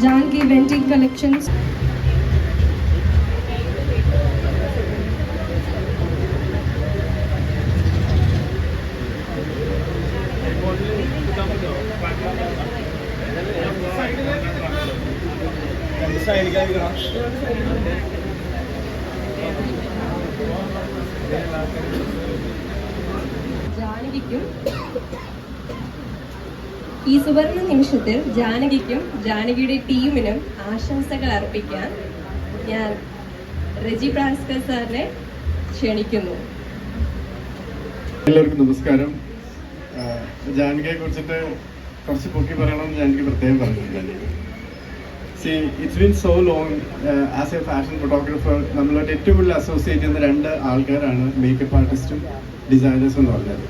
Janki Venting Collections. ജാനകിക്കും ഈ സുവർണ നിമിഷത്തിൽ ജാനകിക്കും ജാനകിയുടെ ടീമിനും ആശംസകൾ അർപ്പിക്കാൻ ഞാൻ റെജി പ്രാസ്കർ സാറിനെ ക്ഷണിക്കുന്നു. എല്ലാവർക്കും നമസ്കാരം. ജാനകിയെ കുറിച്ചിട്ട് കുറച്ച് പൊക്കി പറയണമെന്ന് ജാനകി പ്രത്യേകം പറഞ്ഞിട്ടുണ്ട്. It's been so long as A fashion photographer നമ്മളായിട്ട് ഏറ്റവും കൂടുതൽ അസോസിയേറ്റ് ചെയ്യുന്ന രണ്ട് ആൾക്കാരാണ് മേക്കപ്പ് ആർട്ടിസ്റ്റും ഡിസൈനേഴ്സും എന്ന് പറഞ്ഞത്.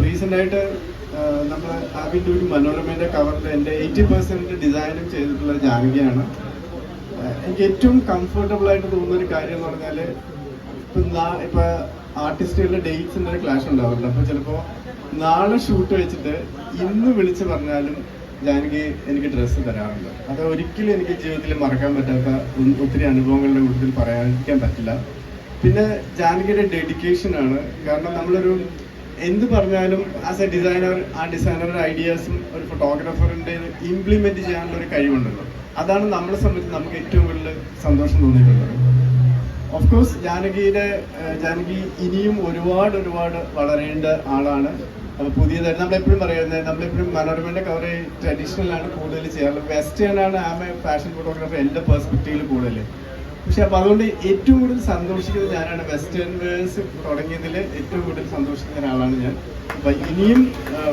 റീസെൻ്റായിട്ട് നമ്മൾ ആദ്യം ഒരു മനോരമയുടെ കവറിൽ എൻ്റെ 80% ഡിസൈനും ചെയ്തിട്ടുള്ള ജാനകിയാണ്. എനിക്ക് ഏറ്റവും കംഫർട്ടബിൾ ആയിട്ട് തോന്നുന്നൊരു കാര്യം എന്ന് പറഞ്ഞാൽ ഇപ്പം ആർട്ടിസ്റ്റുകളുടെ ഡേറ്റ്സിൻ്റെ ഒരു ക്ലാഷ് ഉണ്ടാവുന്നുണ്ട്. അപ്പോൾ ചിലപ്പോൾ നാളെ ഷൂട്ട് വെച്ചിട്ട് ഇന്ന് വിളിച്ച് പറഞ്ഞാലും ജാനകി എനിക്ക് ഡ്രസ്സ് തരാറുണ്ട്. അത് ഒരിക്കലും എനിക്ക് ജീവിതത്തിൽ മറക്കാൻ പറ്റാത്ത ഒത്തിരി അനുഭവങ്ങളുടെ കൂട്ടത്തിൽ പറയാതിരിക്കാൻ പറ്റില്ല. പിന്നെ ജാനകിയുടെ ഡെഡിക്കേഷനാണ്. കാരണം നമ്മളൊരു എന്ത് പറഞ്ഞാലും ആസ് എ ഡിസൈനർ ആ ഡിസൈനറുടെ ഐഡിയാസും ഒരു ഫോട്ടോഗ്രാഫറിൻ്റെ ഇംപ്ലിമെൻറ്റ് ചെയ്യാനുള്ള ഒരു കഴിവുണ്ടല്ലോ, അതാണ് നമ്മളെ സംബന്ധിച്ച് നമുക്ക് ഏറ്റവും കൂടുതൽ സന്തോഷം തോന്നിയിട്ടുള്ളത്. ഓഫ് കോഴ്സ് ജാനകി ഇനിയും ഒരുപാട് വളരേണ്ട ആളാണ്. അപ്പോൾ പുതിയതായിട്ട് നമ്മളെപ്പോഴും പറയുന്നത്, നമ്മളെപ്പോഴും മനോരമയുടെ കവർ ട്രഡീഷണലാണ് കൂടുതൽ ചെയ്യാറുള്ളത്. വെസ്റ്റേൺ ആണ് ഫാഷൻ ഫോട്ടോഗ്രാഫർ എൻ്റെ പെർസ്പെക്റ്റീവിൽ കൂടുതൽ. പക്ഷെ അപ്പോൾ അതുകൊണ്ട് ഏറ്റവും കൂടുതൽ സന്തോഷിക്കുന്നത് ഞാനാണ്. വെസ്റ്റേൺ വേഴ്സ് തുടങ്ങിയതിൽ ഏറ്റവും കൂടുതൽ സന്തോഷിക്കുന്ന ഒരാളാണ് ഞാൻ. അപ്പം ഇനിയും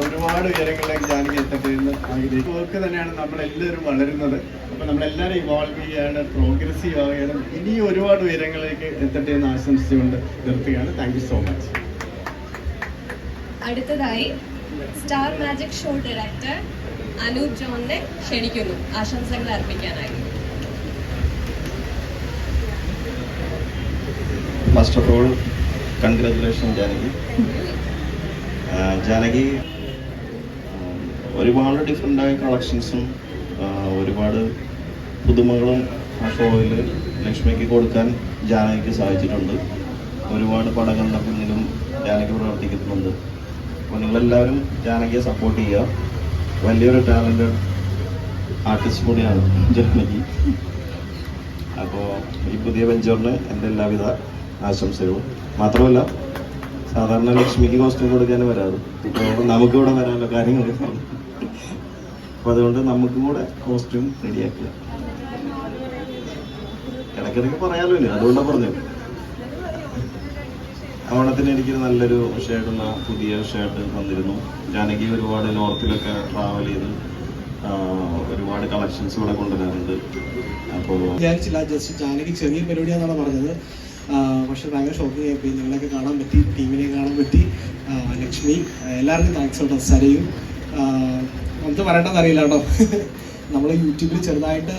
ഒരുപാട് ഉയരങ്ങളിലേക്ക് ജാനകി എത്തട്ടെ എന്ന് ആഗ്രഹിക്കും. ഒക്കെ തന്നെയാണ് നമ്മളെല്ലാവരും വളരുന്നത്. അപ്പം നമ്മളെല്ലാവരും ഇവോൾവ് ചെയ്യാണ്, പ്രോഗ്രസീവ് ആവുകയാണ്. ഇനിയും ഒരുപാട് ഉയരങ്ങളിലേക്ക് എത്തട്ടെ എന്ന് ആശംസിച്ചുകൊണ്ട് നിർത്തുകയാണ്. Thank you so much. അടുത്തതായി star magic show director Anoop ജോണിനെ ക്ഷണിക്കുന്നു ആശംസകൾ അർപ്പിക്കാനായി. First of all congratulation Janaki. ഒരുപാട് ഡിഫറെൻ്റായ കളക്ഷൻസും ഒരുപാട് പുതുമകളും ആ ഷോയിൽ ലക്ഷ്മിക്ക് കൊടുക്കാൻ ജാനകിക്ക് സാധിച്ചിട്ടുണ്ട്. ഒരുപാട് പടങ്ങളുടെ പിന്നിലും ജാനകി പ്രവർത്തിക്കുന്നുണ്ട്. അപ്പോൾ നിങ്ങളെല്ലാവരും ജാനകിയെ സപ്പോർട്ട് ചെയ്യുക. വലിയൊരു ടാലൻറ്റഡ് ആർട്ടിസ്റ്റ് കൂടിയാണ് ജാനകി. അപ്പോൾ ഈ പുതിയ വെഞ്ചറിന് എൻ്റെ എല്ലാവിധ ആശംസകളും. മാത്രമല്ല, സാധാരണ ലക്ഷ്മിക്ക് കോസ്റ്റ്യൂം കൊടുക്കാൻ വരാറ്, ഇപ്പോൾ നമുക്കിവിടെ വരാനുള്ള കാര്യങ്ങളൊക്കെ പറഞ്ഞു. അപ്പോൾ അതുകൊണ്ട് നമുക്കും കൂടെ കോസ്റ്റ്യൂം റെഡിയാക്കുക. ഇടയ്ക്കിടയ്ക്ക് പറയാമല്ലോ, അതുകൊണ്ടാണ് പറഞ്ഞത്. ഓണത്തിന് എനിക്ക് നല്ലൊരു ഷർട്ട്, പുതിയ ഷർട്ട് തന്നിരുന്നു. ജാനകി ഒരുപാട് നോർത്തിലൊക്കെ ട്രാവൽ ചെയ്ത് ഒരുപാട് കളക്ഷൻസ് ഇവിടെ കൊണ്ടുവരാറുണ്ട്. അപ്പോൾ വിചാരിച്ചില്ല, ജസ്റ്റ് ജാനകി ചെറിയ പരിപാടിയാണെന്നാണ് പറഞ്ഞത്. പക്ഷെ ഭയങ്കര ഷോക്കിംഗ് ആയിപ്പോയി. നിങ്ങളെയൊക്കെ കാണാൻ പറ്റി, ടീമിനെ കാണാൻ പറ്റി. ലക്ഷ്മി, എല്ലാവർക്കും താങ്ക്സ് കേട്ടോ. സരയും നമുക്ക് പറയേണ്ടത് അറിയില്ല കേട്ടോ. നമ്മൾ യൂട്യൂബിൽ ചെറുതായിട്ട്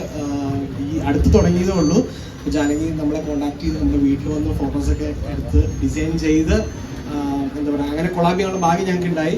ഈ അടുത്ത് തുടങ്ങിയതേ ഉള്ളൂ. ജാനകി നമ്മളെ കോൺടാക്ട് ചെയ്ത് നമ്മുടെ വീട്ടിൽ വന്ന് ഫോട്ടോസൊക്കെ എടുത്ത് ഡിസൈൻ ചെയ്ത് എന്താ പറയുക, അങ്ങനെ കൊളാബ് ചെയ്യാനുള്ള ഭാഗ്യം ഞങ്ങൾക്ക് ഉണ്ടായി.